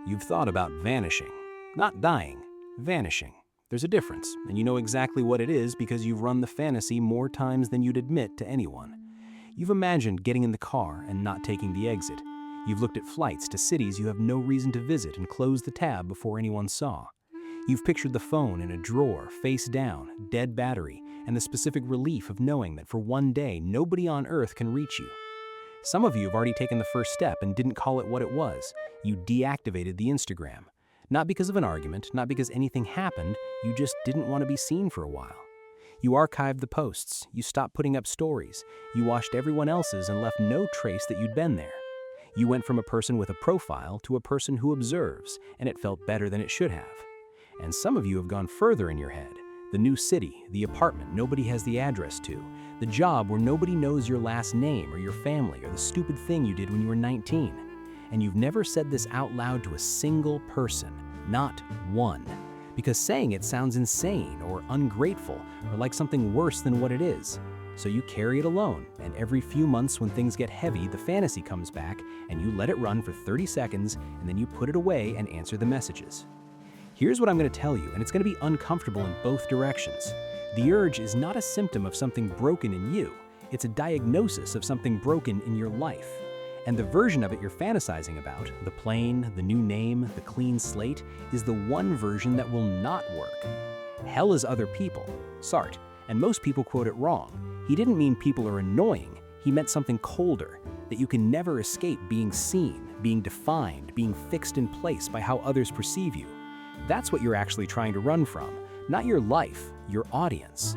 You've thought about vanishing. Not dying, vanishing. There's a difference, and you know exactly what it is because you've run the fantasy more times than you'd admit to anyone. You've imagined getting in the car and not taking the exit. You've looked at flights to cities you have no reason to visit and closed the tab before anyone saw. You've pictured the phone in a drawer, face down, dead battery, and the specific relief of knowing that for one day nobody on earth can reach you. Some of you have already taken the first step and didn't call it what it was. You deactivated the Instagram. Not because of an argument, not because anything happened, you just didn't want to be seen for a while. You archived the posts, you stopped putting up stories, you watched everyone else's and left no trace that you'd been there. You went from a person with a profile to a person who observes, and it felt better than it should have. And some of you have gone further in your head. The new city, the apartment nobody has the address to, the job where nobody knows your last name or your family or the stupid thing you did when you were 19. And you've never said this out loud to a single person, not one, because saying it sounds insane or ungrateful or like something worse than what it is. So you carry it alone, and every few months when things get heavy, the fantasy comes back and you let it run for 30 seconds and then you put it away and answer the messages. Here's what I'm going to tell you, and it's going to be uncomfortable in both directions. The urge is not a symptom of something broken in you. It's a diagnosis of something broken in your life. And the version of it you're fantasizing about, the plane, the new name, the clean slate, is the one version that will not work. Hell is other people, Sartre, and most people quote it wrong. He didn't mean people are annoying. He meant something colder, that you can never escape being seen, being defined, being fixed in place by how others perceive you. That's what you're actually trying to run from, not your life, your audience.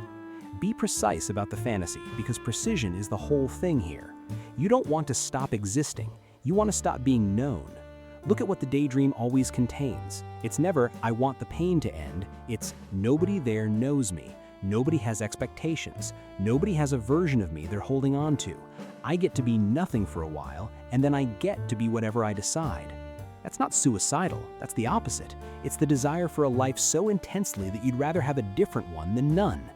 Be precise about the fantasy, because precision is the whole thing here. You don't want to stop existing. You want to stop being known. Look at what the daydream always contains. It's never, I want the pain to end. It's, nobody there knows me. Nobody has expectations. Nobody has a version of me they're holding on to. I get to be nothing for a while, and then I get to be whatever I decide. That's not suicidal, that's the opposite. It's the desire for a life so intensely that you'd rather have a different one than none.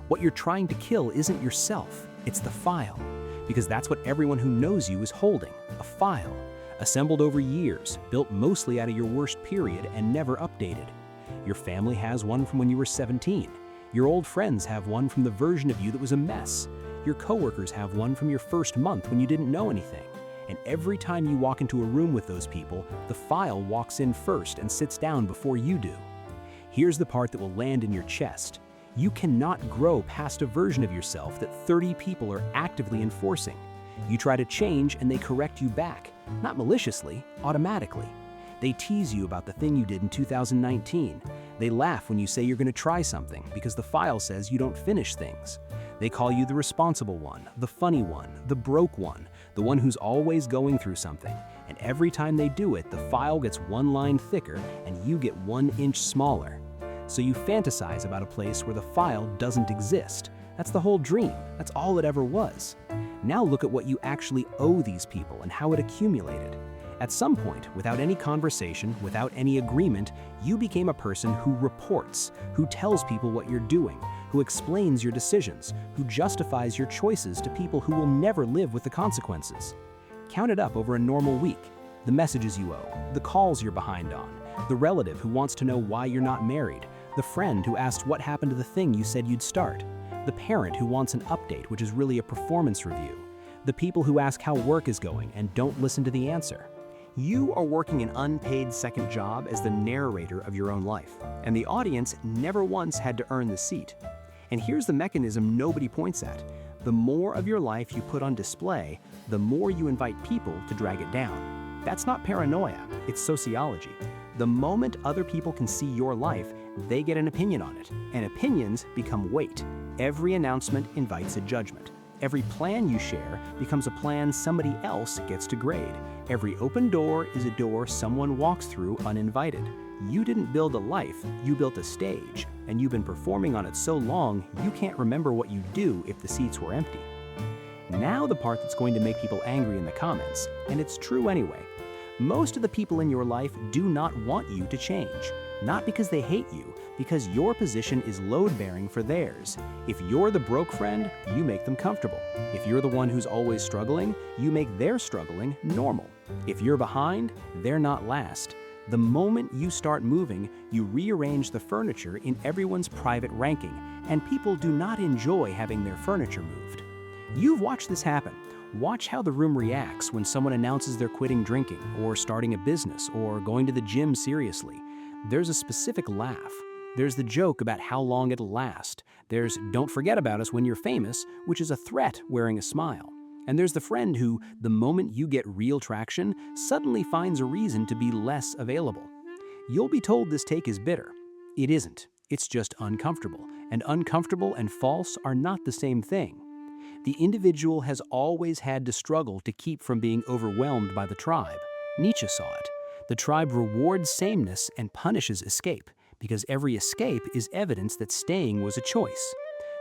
What you're trying to kill isn't yourself, it's the file. Because that's what everyone who knows you is holding, a file. Assembled over years, built mostly out of your worst period and never updated. Your family has one from when you were 17. Your old friends have one from the version of you that was a mess. Your coworkers have one from your first month when you didn't know anything. And every time you walk into a room with those people, the file walks in first and sits down before you do. Here's the part that will land in your chest. You cannot grow past a version of yourself that 30 people are actively enforcing. You try to change and they correct you back, not maliciously, automatically. They tease you about the thing you did in 2019. They laugh when you say you're going to try something because the file says you don't finish things. They call you the responsible one, the funny one, the broke one, the one who's always going through something. And every time they do it, the file gets one line thicker and you get 1 inch smaller. So you fantasize about a place where the file doesn't exist. That's the whole dream. That's all it ever was. Now look at what you actually owe these people and how it accumulated. At some point, without any conversation, without any agreement, you became a person who reports, who tells people what you're doing, who explains your decisions, who justifies your choices to people who will never live with the consequences. Count it up over a normal week. The messages you owe, the calls you're behind on, the relative who wants to know why you're not married, the friend who asked what happened to the thing you said you'd start, the parent who wants an update which is really a performance review, the people who ask how work is going and don't listen to the answer. You are working an unpaid second job as the narrator of your own life, and the audience never once had to earn the seat. And here's the mechanism nobody points at. The more of your life you put on display, the more you invite people to drag it down. That's not paranoia, it's sociology. The moment other people can see your life, they get an opinion on it, and opinions become weight. Every announcement invites a judgment. Every plan you share becomes a plan somebody else gets to grade. Every open door is a door someone walks through uninvited. You didn't build a life, you built a stage, and you've been performing on it so long you can't remember what you do if the seats were empty. Now the part that's going to make people angry in the comments, and it's true anyway. Most of the people in your life do not want you to change. Not because they hate you, because your position is load-bearing for theirs. If you're the broke friend, you make them comfortable. If you're the one who's always struggling, you make their struggling normal. If you're behind, they're not last. The moment you start moving, you rearrange the furniture in everyone's private ranking, and people do not enjoy having their furniture moved. You've watched this happen. Watch how the room reacts when someone announces they're quitting drinking, or starting a business, or going to the gym seriously. There's a specific laugh. There's the joke about how long it'll last. There's "don't forget about us when you're famous," which is a threat wearing a smile. And there's the friend who, the moment you get real traction, suddenly finds a reason to be less available. You'll be told this take is bitter. It isn't. It's just uncomfortable. And uncomfortable and false are not the same thing. The individual has always had to struggle to keep from being overwhelmed by the tribe. Nietzsche saw it. The tribe rewards sameness and punishes escape, because every escape is evidence that staying was a choice.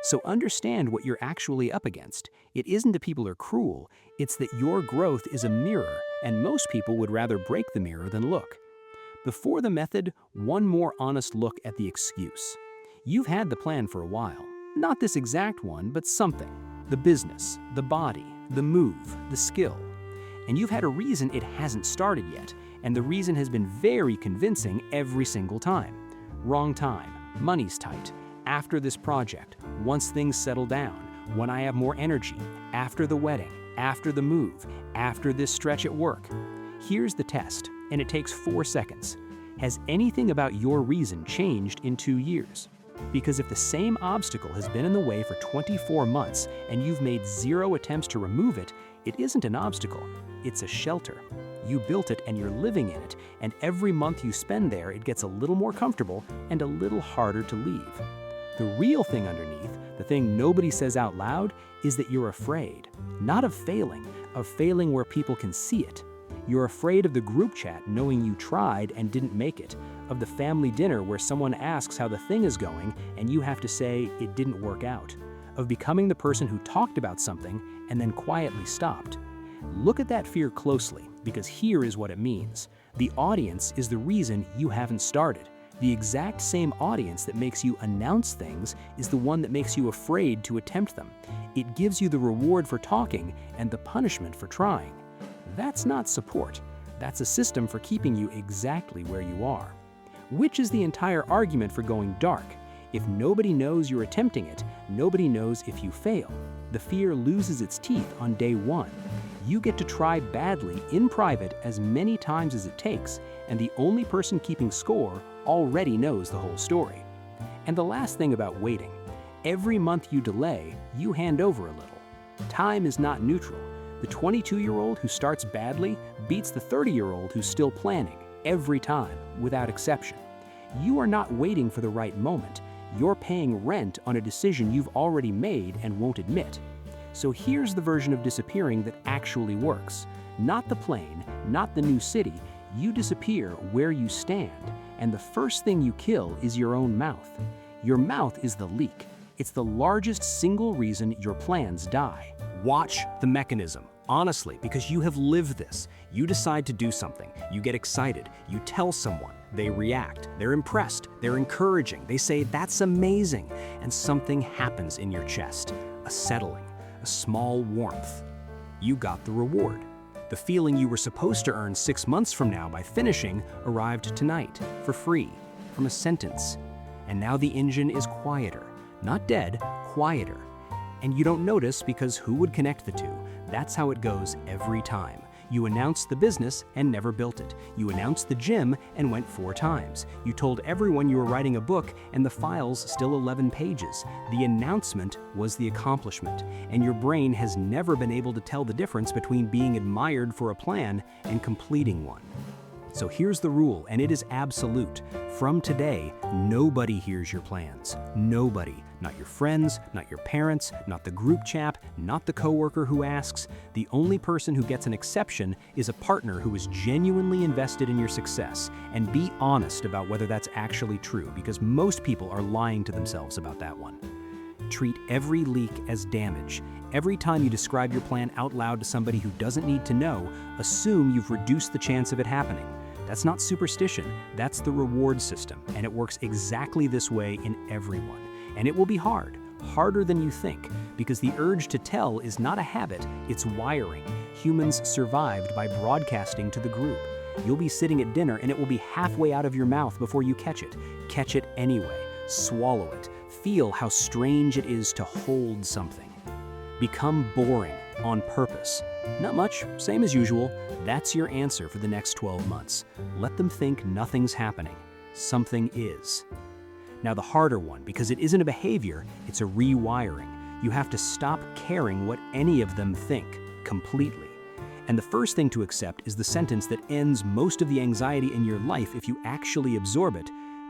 So understand what you're actually up against. It isn't that people are cruel, it's that your growth is a mirror, and most people would rather break the mirror than look. Before the method, one more honest look at the excuse. You've had the plan for a while. Not this exact one, but something. The business, the body, the move, the skill. And you've had a reason it hasn't started yet, and the reason has been very convincing every single time. Wrong time, money's tight, after this project, once things settle down, when I have more energy, after the wedding, after the move, after this stretch at work. Here's the test, and it takes 4 seconds. Has anything about your reason changed in 2 years? Because if the same obstacle has been in the way for 24 months and you've made 0 attempts to remove it, it isn't an obstacle, it's a shelter. You built it and you're living in it, and every month you spend there, it gets a little more comfortable and a little harder to leave. The real thing underneath, the thing nobody says out loud, is that you're afraid. Not of failing where people can see it. You're afraid of the group chat knowing you tried and didn't make it, of the family dinner where someone asks how the thing is going and you have to say it didn't work out, of becoming the person who talked about something and then quietly stopped. Look at that fear closely, because here is what it means. The audience is the reason you haven't started. The exact same audience that makes you announce things is the one that makes you afraid to attempt them. It gives you the reward for talking and the punishment for trying. That's not support. That's a system for keeping you exactly where you are. Which is the entire argument for going dark. If nobody knows you're attempting it, nobody knows if you fail. The fear loses its teeth on day 1. You get to try badly in private as many times as it takes, and the only person keeping score already knows the whole story. And the last thing about waiting, every month you delay, you hand over a little. Time is not neutral. The 22-year-old who starts badly beats the 30-year-old who's still planning, every time, without exception. You are not waiting for the right moment. You're paying rent on a decision you've already made and won't admit. So here's the version of disappearing that actually works. Not the plane, not the new city. You disappear where you stand, and the first thing you kill is your own mouth. Your mouth is the leak. It's the largest single reason your plans die. Watch the mechanism, honestly, because you have lived this. You decide to do something, you get excited, you tell someone, they react, they're impressed, they're encouraging, they say, "That's amazing," and something happens in your chest, a settling, a small warmth. You got the reward. The feeling you were supposed to earn 6 months from now by finishing arrived tonight, for free, from a sentence. And now the engine is quieter, not dead, quieter. And you don't notice because who would connect the two? That's how it goes every time. You announced the business and never built it. You announced the gym and went 4 times. You told everyone you were writing a book and the file's still 11 pages. The announcement was the accomplishment, and your brain has never been able to tell the difference between being admired for a plan and completing one. So here's the rule, and it is absolute. From today, nobody hears your plans. Nobody. Not your friends, not your parents, not the group chat, not the coworker who asks. The only person who gets an exception is a partner who is genuinely invested in your success. And be honest about whether that's actually true, because most people are lying to themselves about that one. Treat every leak as damage. Every time you describe your plan out loud to somebody who doesn't need to know, assume you've reduced the chance of it happening. That's not superstition, that's the reward system, and it works exactly this way in everyone. And it will be hard, harder than you think, because the urge to tell is not a habit, it's wiring. Humans survived by broadcasting to the group. You'll be sitting at dinner and it will be halfway out of your mouth before you catch it. Catch it anyway. Swallow it. Feel how strange it is to hold something. Become boring on purpose. Not much, same as usual. That's your answer for the next 12 months. Let them think nothing's happening. Something is. Now the harder one, because it isn't a behavior, it's a rewiring. You have to stop caring what any of them think, completely. And the first thing to accept is the sentence that ends most of the anxiety in your life if you actually absorb it.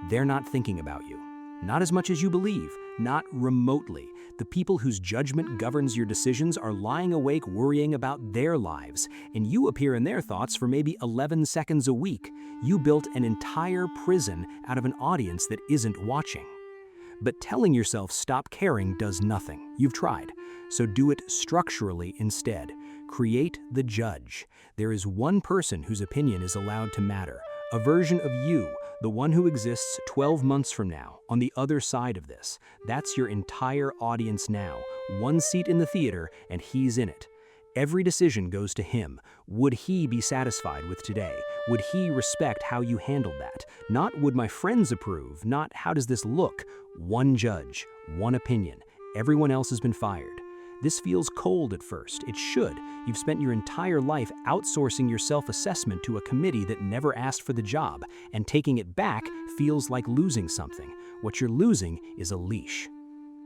They're not thinking about you. Not as much as you believe, not remotely. The people whose judgment governs your decisions are lying awake worrying about their lives, and you appear in their thoughts for maybe 11 seconds a week. You built an entire prison out of an audience that isn't watching. But telling yourself stop caring does nothing. You've tried. So do it structurally instead. Create the judge. There is one person whose opinion is allowed to matter, a version of you, the one who exists 12 months from now, on the other side of this. That's your entire audience now. One seat in the theater, and he's in it. Every decision goes to him. Would he be satisfied with today? Would he respect how you handled that? Not would my friends approve, not how does this look? One judge, one opinion. Everyone else has been fired. This feels cold at first. It should. You've spent your entire life outsourcing your self-assessment to a committee that never asked for the job, and taking it back feels like losing something. What you're losing is a leash.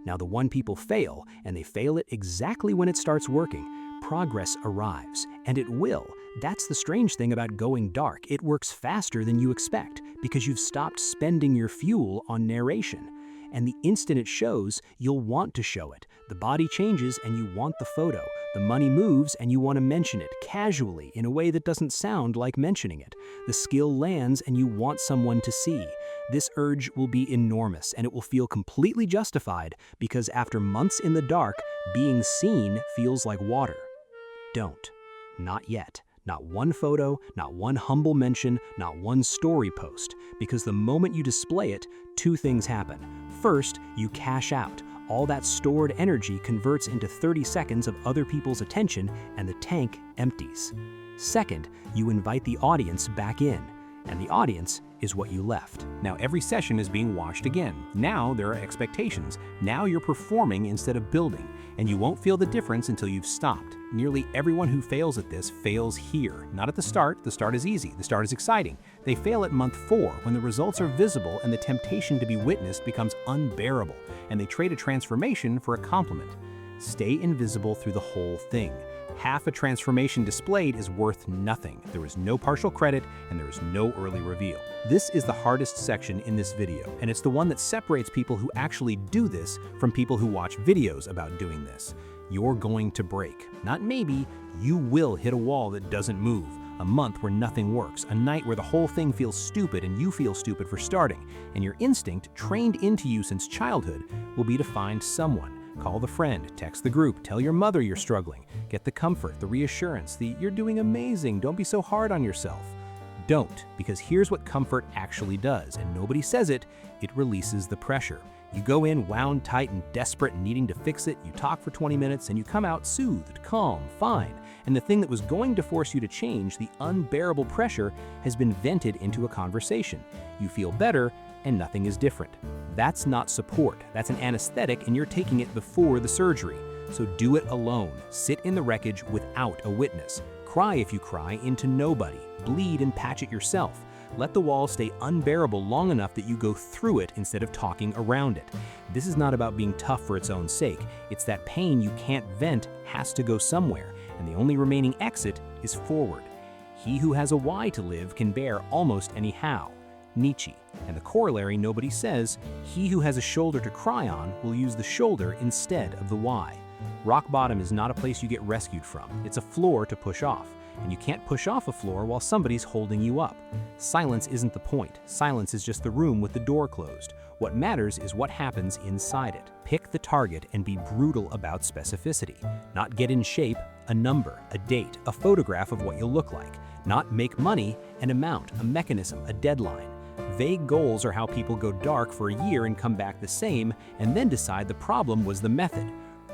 Now the one people fail, and they fail it exactly when it starts working. Progress arrives, and it will. That's the strange thing about going dark. It works faster than you expect, because you've stopped spending your fuel on narration. And the instant it shows, you'll want to show it. The body changes and you want the photo. The money moves and you want to mention it, casually, in a way that doesn't sound like mentioning it. The skill lands and you want someone to see. This urge will be enormous and it will feel completely justified because after months in the dark, being seen feels like water. Don't. Not yet. Not one photo, not one humble mention, not one story post. Because the moment you display it, two things happen. First, you cash out. All that stored energy converts into 30 seconds of other people's attention and the tank empties. Second, you invite the audience back in. And the audience is what you left. Now every session is being watched again. Now there are expectations. Now you're performing instead of building. And you won't feel the difference until you've stopped. Nearly everyone who fails at this fails here. Not at the start. The start is easy. The start is exciting. They fail at month 4 when the results are visible and the temptation to be witnessed becomes unbearable. And they trade a transformation for a compliment. Stay invisible through the whole thing. Half a transformation displayed is worth nothing. There is no partial credit and there is no early reveal. This is the hardest section in this video, and it's the one that separates people who actually do this from people who watch videos about doing this. You're going to break. Not maybe, you will hit a wall that doesn't move. A month where nothing works, a night where the whole thing feels stupid and you feel stupid for starting, and your instinct, trained into you since childhood, will be to find someone. Call the friend, text the group, tell your mother you're struggling. Get the comfort, the reassurance, the "you're doing amazing, don't be so hard on yourself." Don't, because here's what comfort actually does, and nobody says it, it releases the pressure. You go in wound tight and desperate and needing to fix it, you talk for 20 minutes, and you come out soothed, calm, fine. And the thing that was going to force you to change, the unbearable pressure, has been vented into a conversation. You feel better, and nothing is different. That's not support. That's an anesthetic, and you're taking it before the surgery. So do it alone. Sit in the wreckage without a witness. Cry if you cry into nobody. Bleed and patch it yourself. Let the wall stay unbearable long enough that you go through it instead of talking around it. This is not about being tough for its own sake. It's that pain you can't vent has to go somewhere, and the only remaining exit is forward. He who has a why to live can bear almost any how. Nietzsche. And the corollary nobody says, he who has a shoulder to cry on will use the shoulder instead of the why. Rock bottom is not a place you get rescued from. It's a floor to push off. And you can't push off a floor while somebody's holding you up. Silence isn't the point. Silence is just the room with the door closed. What matters is what happens inside it. Pick the target and be brutal about specificity. Not get in shape, a number, a date, a photograph of what you'll look like. Not make money, an amount, a mechanism, a deadline. Vague goals are how people go dark for a year and come back the same, and then decide the problem was the method.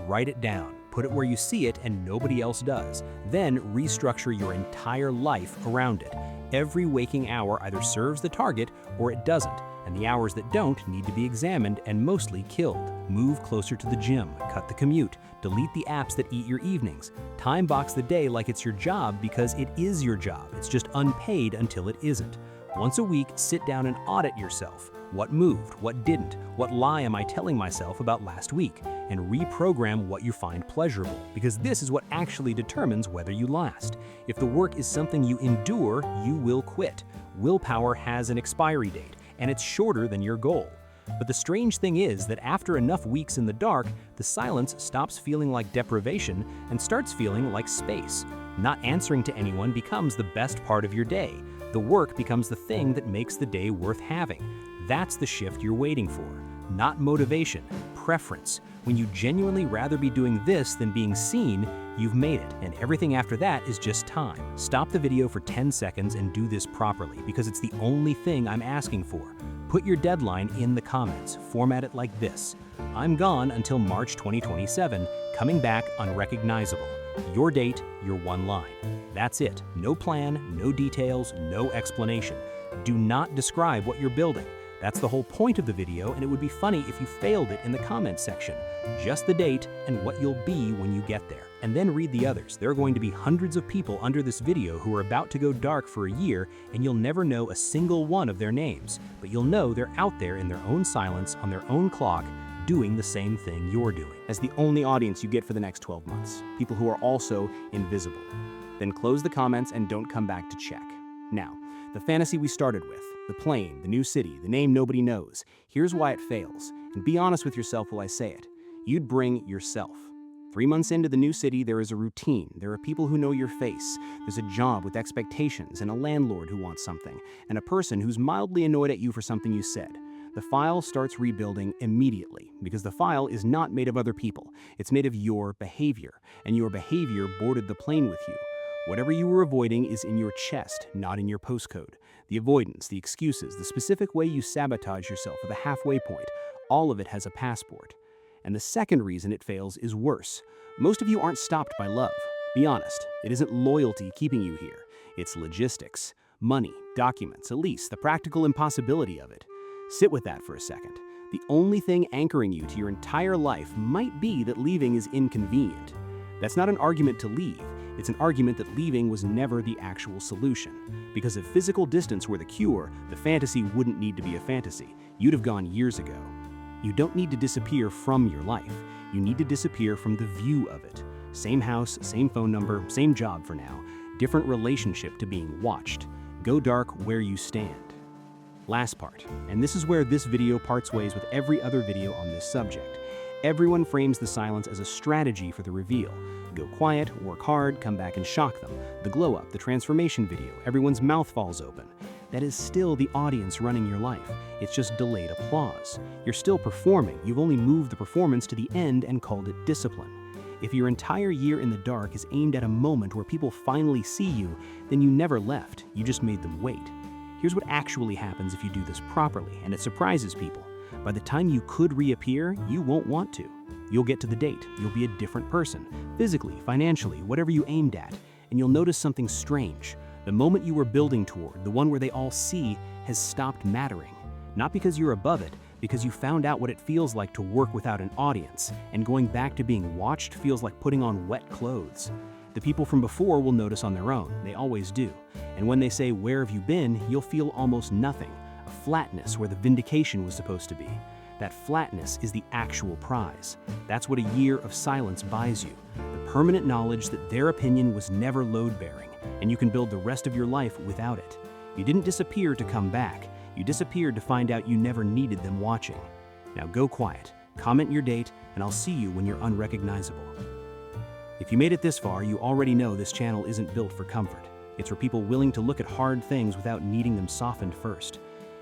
Write it down, put it where you see it and nobody else does. Then restructure your entire life around it. Every waking hour either serves the target or it doesn't, and the hours that don't need to be examined and mostly killed. Move closer to the gym, cut the commute, delete the apps that eat your evenings. Time box the day like it's your job because it is your job. It's just unpaid until it isn't. Once a week, sit down and audit yourself. What moved? What didn't? What lie am I telling myself about last week? And reprogram what you find pleasurable, because this is what actually determines whether you last. If the work is something you endure, you will quit. Willpower has an expiry date, and it's shorter than your goal. But the strange thing is that after enough weeks in the dark, the silence stops feeling like deprivation and starts feeling like space. Not answering to anyone becomes the best part of your day. The work becomes the thing that makes the day worth having. That's the shift you're waiting for. Not motivation, preference. When you genuinely rather be doing this than being seen, you've made it, and everything after that is just time. Stop the video for 10 seconds and do this properly, because it's the only thing I'm asking for. Put your deadline in the comments. Format it like this: I'm gone until March 2027, coming back unrecognizable. Your date, your one line. That's it. No plan, no details, no explanation. Do not describe what you're building. That's the whole point of the video, and it would be funny if you failed it in the comments section. Just the date and what you'll be when you get there. And then read the others. There are going to be hundreds of people under this video who are about to go dark for a year, and you'll never know a single one of their names. But you'll know they're out there in their own silence, on their own clock, doing the same thing you're doing. As the only audience you get for the next 12 months. People who are also invisible. Then close the comments and don't come back to check. Now, the fantasy we started with, the plane, the new city, the name nobody knows. Here's why it fails. And be honest with yourself while I say it. You'd bring yourself. 3 months into the new city, there is a routine. There are people who know your face. There's a job with expectations and a landlord who wants something, and a person who's mildly annoyed at you for something you said. The file starts rebuilding immediately, because the file is not made of other people. It's made of your behavior, and your behavior boarded the plane with you. Whatever you were avoiding is in your chest, not in your postcode. The avoidance, the excuses, the specific way you sabotage yourself at the halfway point, all of it has a passport. And the second reason it fails is worse. Most of you aren't stopped by love. Be honest, it isn't loyalty keeping you here. It's logistics, money, documents, a lease, the practical impossibility of it. Sit with that for a second. The only thing anchoring you to your entire life might be that leaving is inconvenient. That's not an argument to leave. It's an argument that leaving was never the actual solution. Because if physical distance were the cure, the fantasy wouldn't need to be a fantasy. You'd have gone years ago. You don't need to disappear from your life. You need to disappear from the view of it. Same house, same phone number, same job for now. Different relationship to being watched. Go dark where you stand. Last part, and this is where this video parts ways with every other video on this subject. Everyone frames the silence as a strategy for the reveal. Go quiet, work hard, come back and shock them. The glow up, the transformation video, everyone's mouth falls open. That is still the audience running your life. It's just delayed applause. You're still performing. You've only moved the performance to the end and called it discipline. If your entire year in the dark is aimed at a moment where people finally see you, then you never left. You just made them wait. Here's what actually happens if you do this properly, and it surprises people. By the time you could reappear, you won't want to. You'll get to the date. You'll be a different person, physically, financially, whatever you aimed at, and you'll notice something strange. The moment you were building toward, the one where they all see, has stopped mattering. Not because you're above it, because you found out what it feels like to work without an audience, and going back to being watched feels like putting on wet clothes. The people from before will notice on their own, they always do. And when they say, "Where have you been?" you'll feel almost nothing, a flatness where the vindication was supposed to be. That flatness is the actual prize. That's what a year of silence buys you, the permanent knowledge that their opinion was never load-bearing, and you can build the rest of your life without it. You didn't disappear to come back. You disappeared to find out you never needed them watching. Now go quiet, comment your date, and I'll see you when you're unrecognizable. If you made it this far, you already know this channel isn't built for comfort. It's for people willing to look at hard things without needing them softened first.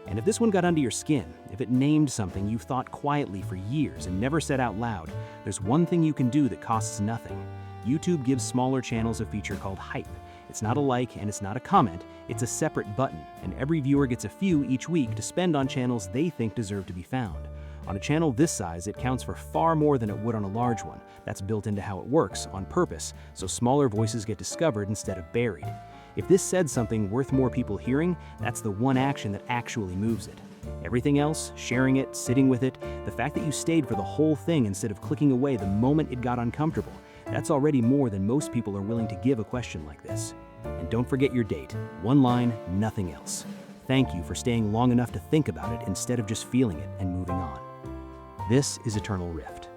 And if this one got under your skin, if it named something you've thought quietly for years and never said out loud, there's one thing you can do that costs nothing. YouTube gives smaller channels a feature called hype. It's not a like and it's not a comment, it's a separate button, and every viewer gets a few each week to spend on channels they think deserve to be found. On a channel this size, it counts for far more than it would on a large one. That's built into how it works, on purpose, so smaller voices get discovered instead of buried. If this said something worth more people hearing, that's the one action that actually moves it. Everything else, sharing it, sitting with it, the fact that you stayed for the whole thing instead of clicking away the moment it got uncomfortable, that's already more than most people are willing to give a question like this. And don't forget your date. One line, nothing else. Thank you for staying long enough to think about it instead of just feeling it and moving on. This is Eternal Rift.